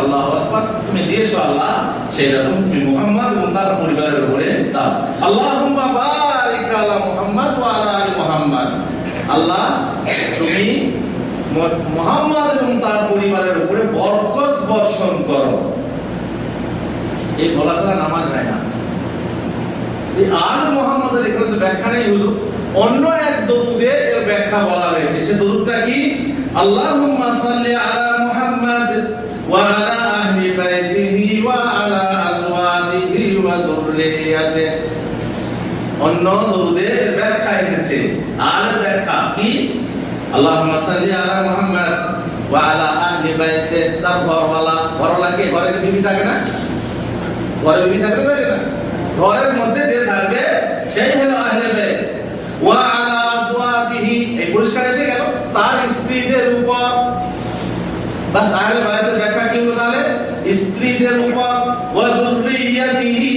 আল্লাহু আকবার, তুমি দিয়েছো আল্লাহ, সেরকম তুমি মুহাম্মদ এবং তার পরিবারের উপরে দাও। আল্লাহুম্মা বারিক আলা মুহাম্মদ ওয়া আলা আলি মুহাম্মদ, আল্লাহ তুমি মুহাম্মদ এবং তার পরিবারের উপরে বরকত বর্ষণ করো। এই বলা ছাড়া নামাজ হয় না। এই আল মুহাম্মদের এখানে তো ব্যাখ্যা নেই হুজুর, অন্য এক দরুদে এর ব্যাখ্যা বলা হয়েছে। সে দরুদটা কি? আল্লাহুম্মা সাল্লি আলা মুহাম্মদ ওয়া আলা আহলি বাইতিহি ওয়া আলা আজওয়াজিহি ওয়া যুররিয়াতিহি। অন্য দরুদে এর ব্যাখ্যা এসেছে। আর ব্যাখ্যা কি? আল্লাহুম্মা সাল্লি আলা মুহাম্মদ ওয়া আলা আহলি বাইতিহি। তার ঘরওয়ালাকে, ঘরে বিবি থাকে না, ঘরে বিবি থাকে না, ঘরের মধ্যে যে থাকবে সেই হলো আহলে বাইত। ওয়া আলা আজওয়াজিহি, এই পুরস্কার এসে গেল তার স্ত্রীদের উপর। বাস আহলে বাইতের ব্যাখ্যা কি হলো তাহলে? স্ত্রীদের উপর। ওয়া যুররিয়াতিহি,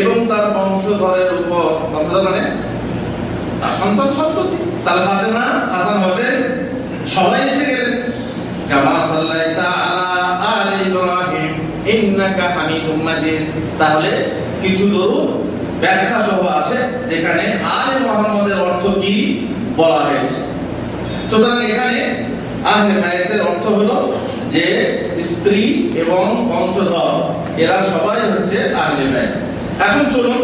এবং তার বংশধরের উপর। বংশধর মানে তার সন্তান সন্ততি, তার ফাতেমা, হাসান, হোসেন সবাই এসে গেলেন। কামা সাল্লাইতা আলা আলি ইব্রাহিম ইন্নাকা হামিদুম মাজিদ। তাহলে কিছু দরুদ ব্যাখ্যা সহ আছে যেখানে আলে মুহাম্মদের অর্থ কি বলা হয়েছে। সুতরাং এখানে আহলে বাইতের অর্থ হলো যে স্ত্রী এবং বংশধর, এরা সবাই হচ্ছে আহলে বাইত। এখন চলুন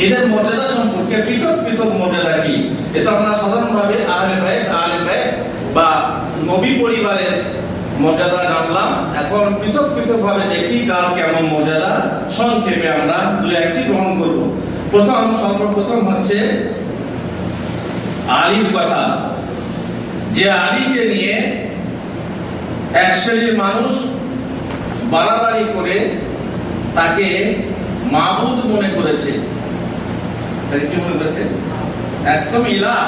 এদের মর্যাদা সম্পর্কে পৃথক পৃথক মর্যাদা কি, এটা আমরা সাধারণভাবে আহলে বাইত বা নবী পরিবারের মর্যাদা জানলাম। এখন পৃথক পৃথক ভাবে দেখি কার কেমন মর্যাদা। সংক্ষেপে আমরা দুই একটি গ্রহণ করব। সর্বপ্রথম হচ্ছে আলীর কথা, যে আলীকে নিয়ে এক শ্রেণীর মানুষ বাড়াবাড়ি করে তাকে মাবুদ মনে করেছে। কি মনে করেছে? একদম ইলাহ,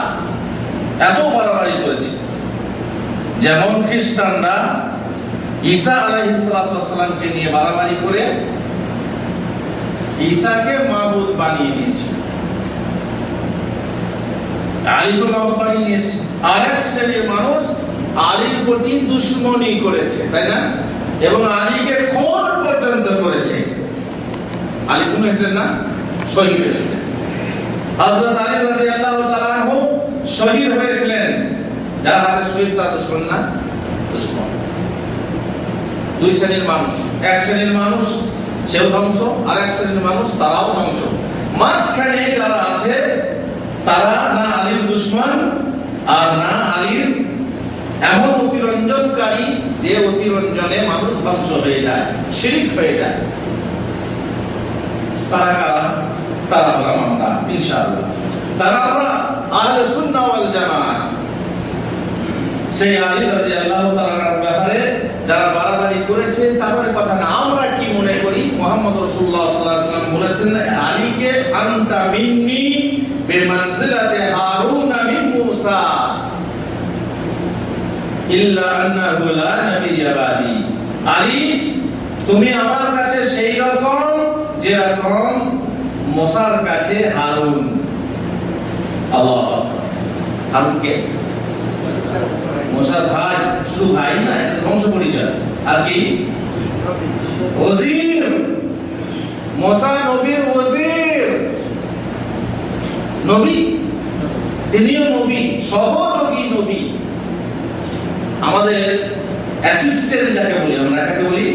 এত বাড়াবাড়ি করেছে। যেমন খ্রিস্টানরা ঈসা আলাইহিস সালামকে নিয়ে বাড়াবাড়ি করে ঈসাকে মাবুদ বানিয়ে নিয়েছে, আলীকে মাবুদ বানিয়ে নিয়েছে। আরেক শ্রেণীর মানুষ আলীর প্রতি দুশমনি করেছে, তাই না? এবং আলীকে খুন পর্যন্ত করেছে। আলী কোন হয়েছিলেন না? শহীদ হয়েছিলেন। হযরত আলী রাদিয়াল্লাহু তাআলা আনহু শহীদ হয়েছিলেন। যারা হাতে শহীদ তার দুশমন না? দুশমন। দুই শ্রেণীর মানুষ, এক শ্রেণীর মানুষ সেও ধ্বংস, আর এক শ্রেণীর মানুষ তারাও ধ্বংস। মাঝখানে যারা আছে তারা না আলীর দুশমন আর না আলীর এমন অতিরঞ্জনকারী যে অতিরঞ্জনে মানুষ ধ্বংস হয়ে যায়, শিরক হয়ে যায়। তারা কারা? তারা আমরা ইনশাআল্লাহ, তারা আমরা আহলে সুন্নাহ ওয়াল জামাত। সেই আলী রাদিয়াল্লাহু তাআলার ব্যাপারে যারা বাড়াবাড়ি করেছে তাদের কথা না, আমরা কি মনে করি? মুহাম্মদ রাসূলুল্লাহ সাল্লাল্লাহু আলাইহি ওয়াসাল্লাম বলেছেন আলীকে আনতা মিন্নি বিমানজিলাতি হারুন মিন মূসা ইল্লা আন্নাহু লা নাবিয়্যা বাদি। আলী তুমি আমার কাছে সেই রকম যেরকম মুসার কাছে হারুন। আল্লাহু আকবার। হারুনকে মুসার ভাই, শুধু ভাই না, এটা বংশ পরিচয়। আর কি? ওজির। মুসা নবীর ওজির, নবী, তিনিও নবী, সহযোগী নবী। আমাদের অ্যাসিস্ট্যান্ট যাকে বলি, আমরা কাকে বলি?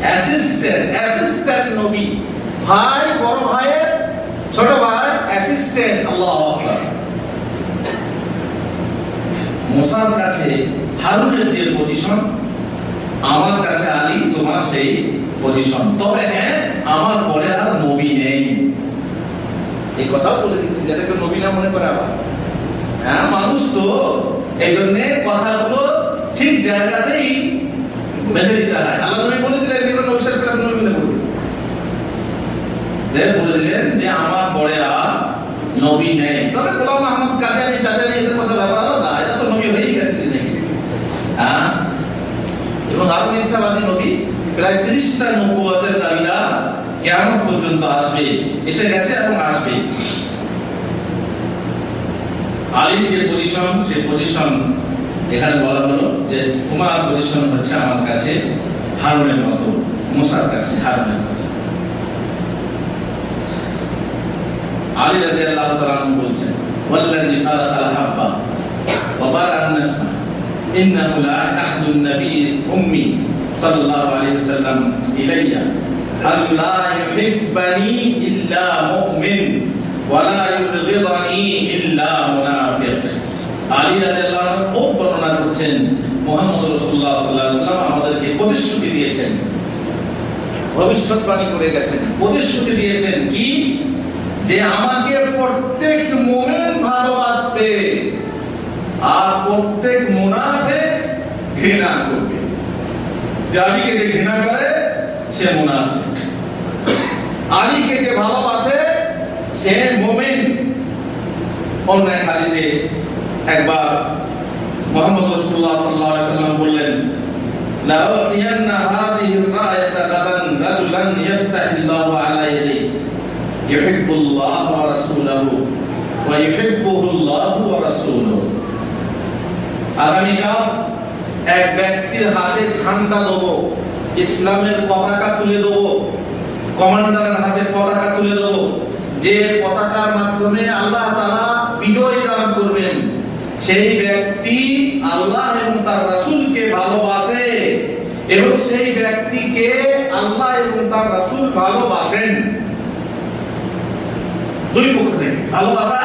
অ্যাসিস্ট্যান্ট নবী। ভাই, বড় ভাইয়ের ছোট ভাই, অ্যাসিস্ট্যান্ট। আল্লাহু আকবার। মুসার কাছে হারুনের যে পজিশন, আমার কাছে আলী তোমার সেই পজিশন। তবে হ্যাঁ, আমার পরে আর নবী নেই। এই কথাও বলে দিচ্ছি যাতে কেউ নবী না মনে করে। আবার হ্যাঁ, মানুষ তো এই জন্য কথাগুলো ঠিক জায়গাতেই বেঁধে দিতে হয়। আল্লাহ নবী বলে দিলেন, এগুলো বিশ্বাস করে নবী মনে করবে, যে বলে দিলেন যে আমার পরে আর নবী নেই। তবে গোলাম আহমদ কাদিয়ানী এদের কথা ব্যাপার আলাদা, এটা তো নবী হয়েই গেছে দিনে। হ্যাঁ, এবং আরো মিথ্যাবাদী নবী প্রায় 30টা নবুয়তের দাবিদার কিয়ামত পর্যন্ত আসবে, এসে গেছে এবং আসবে। আলীর যে পজিশন, সেই পজিশন এখানে বলা হলো যে তোমার পজিশন হচ্ছে আমার কাছে হারুনের মতো, মুসার কাছে হারুনের মতো। আলী রাদিয়াল্লাহু তাআলা বলছেন, ওয়াল্লাযী ফারাকাল হাব্বা ওয়া বারাআন নাসমা ইন্নাহু লা আহাদুন নাবিয়্যিল উম্মি সাল্লাল্লাহু আলাইহি ওয়াসাল্লাম ইলাইয়া আল্লা ইউহিব্বানি ইল্লা মুমিন ওয়া লা ইউবগিদানি ইল্লা মুনাফিক। আলী রাদিয়াল্লাহু আনহু খুব বর্ণনা করছেন, মুহাম্মদ রাসূলুল্লাহ সাল্লাল্লাহু আলাইহি ওয়াসাল্লাম আমাদেরকে প্রতিশ্রুতি দিয়েছেন, ভবিষ্যৎবাণী করে গেছেন, প্রতিশ্রুতি দিয়েছেন কি, যে আমাকে প্রত্যেক মুমিন ভালোবাসবে আর প্রত্যেক মুনাফিক ঘৃণা করবে। যে আলীকে যে ঘৃণা করে সে মুনাফিক, আলীকে যে ভালোবাসে সে মুমিন। অন্য এক হাদিসে একবার মুহাম্মদ রাসূলুল্লাহ সাল্লাল্লাহু আলাইহি ওয়াসাল্লাম বললেন, লা উতিয়ান্না হাযিহি রায়াতা গাদান রাজুলান ইফতাহিল্লাহু আলা ইয়াদিহি ইউহিব্বুল্লাহ ওয়া রাসূলুহু ওয়া ইউহিব্বুহুল্লাহু ওয়া রাসূলুহু। আগামীকাল এক ব্যক্তির হাতে ঝান্ডা দেব, ইসলামের পতাকা তুলে দেব, কমান্ডারের হাতে পতাকা তুলে দেব, যে পতাকার মাধ্যমে আল্লাহ তাআলা বিজয় দান করবেন। সেই ব্যক্তি আল্লাহ এবং তার রাসূলকে ভালোবাসে এবং সেই ব্যক্তিকে আল্লাহ এবং তার রাসূল ভালোবাসেন। দুই পক্ষ থেকে ভালোবাসা,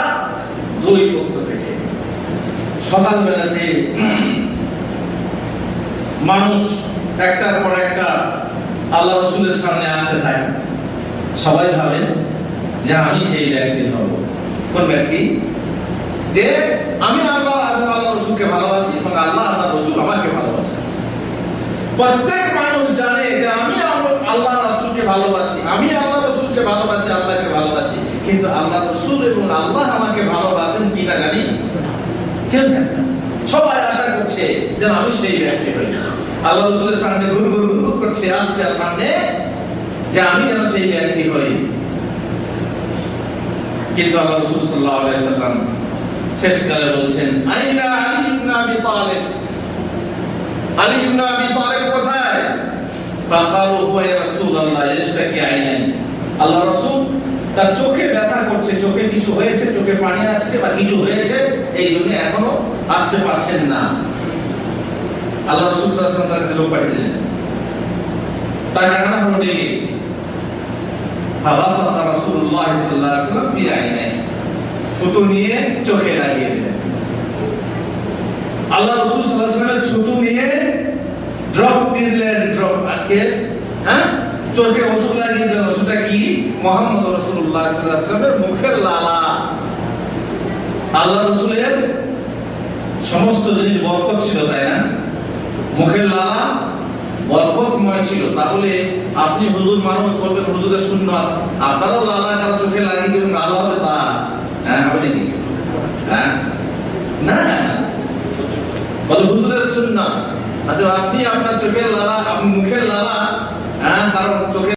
দুই পক্ষ থেকে। সকালবেলাতে মানুষ একটার পর একটা আল্লাহ রাসূলের সামনে আসতে থাকে, সবাই ভাবে যে আমি সেই ব্যক্তি হব। কোন ব্যক্তি? যে আমি আল্লাহ এবং আল্লাহ রাসূলকে ভালোবাসি এবং আল্লাহ আল্লাহ রাসূল আমাকে ভালোবাসে। প্রত্যেক মানুষ জানে যে আমি আল্লাহ রাসূলকে ভালোবাসি, আমি আল্লাহ রাসূলকে ভালোবাসি, আল্লাহকে ভালোবাসি, কিন্তু আল্লাহ রাসূল এবং আল্লাহ আমাকে ভালোবাসেন কিনা জানি কেউ জানে না। সবাই আশা করছে যে আমি সেই ব্যক্তি হই। আল্লাহ রাসূলের সামনে ঘুর ঘুর ঘুর করছে, আসছে সামনে, যে আমি যেন সেই ব্যক্তি হই। কিন্তু আল্লাহ রাসূল সাল্লাল্লাহু আলাইহি ওয়াসাল্লাম শেষকালে বলছেন, আইনা আলী ইবনে আবি তালিব, আলী ইবনে আবি তালিব কোথায়? ফাকালু হুয়া ইয়া রাসূলুল্লাহ ইশতাকি আইনাই। আল্লাহ রাসূল তার চোখে ব্যথা করছে, চোখে কিছু হয়েছে, চোখে পানি আসছে বা কিছু হয়েছে, এই জন্য এখনো আসতে পারছেন না। আল্লাহ রাসূল সাল্লাল্লাহু আলাইহি ওয়াসাল্লাম তাকে লোক পাঠিয়ে দিলেন, তার কারণে হলো ডেকে ফাবাসাতা রাসূলুল্লাহ সাল্লাল্লাহু আলাইহি ওয়াসাল্লাম ফি আইনাই, ছুতো নিয়ে চোখে লাগিয়ে দিলেন। আল্লাহ রাসূল সাল্লাল্লাহু আলাইহি ওয়াসাল্লাম ছুতো নিয়ে ড্রপ দিয়ে দিলেন, ড্রপ। আজকে চোখে ওষুধ লাগিয়ে দিলেন। ওষুধটা কি? মুহাম্মদ রাসূলুল্লাহ সাল্লাল্লাহু আলাইহি ওয়াসাল্লামের মুখের লালা। আল্লাহ রাসূলের সমস্ত জিনিস বরকত ছিল, তাই না? মুখের লালা বরকতময় ছিল। তাহলে আপনি হুজুর মানুষ বলবেন হুজুরের সুন্নাত, আপনারও লালা কারো চোখে লাগিয়ে দিবেন, আল্লাহ হবে তা? হবে নাকি? না, বলে হুজুরের সুন্নাত। আচ্ছা, আপনি আপনার চোখের লালা, আপনি মুখের লালা কারণ চোখে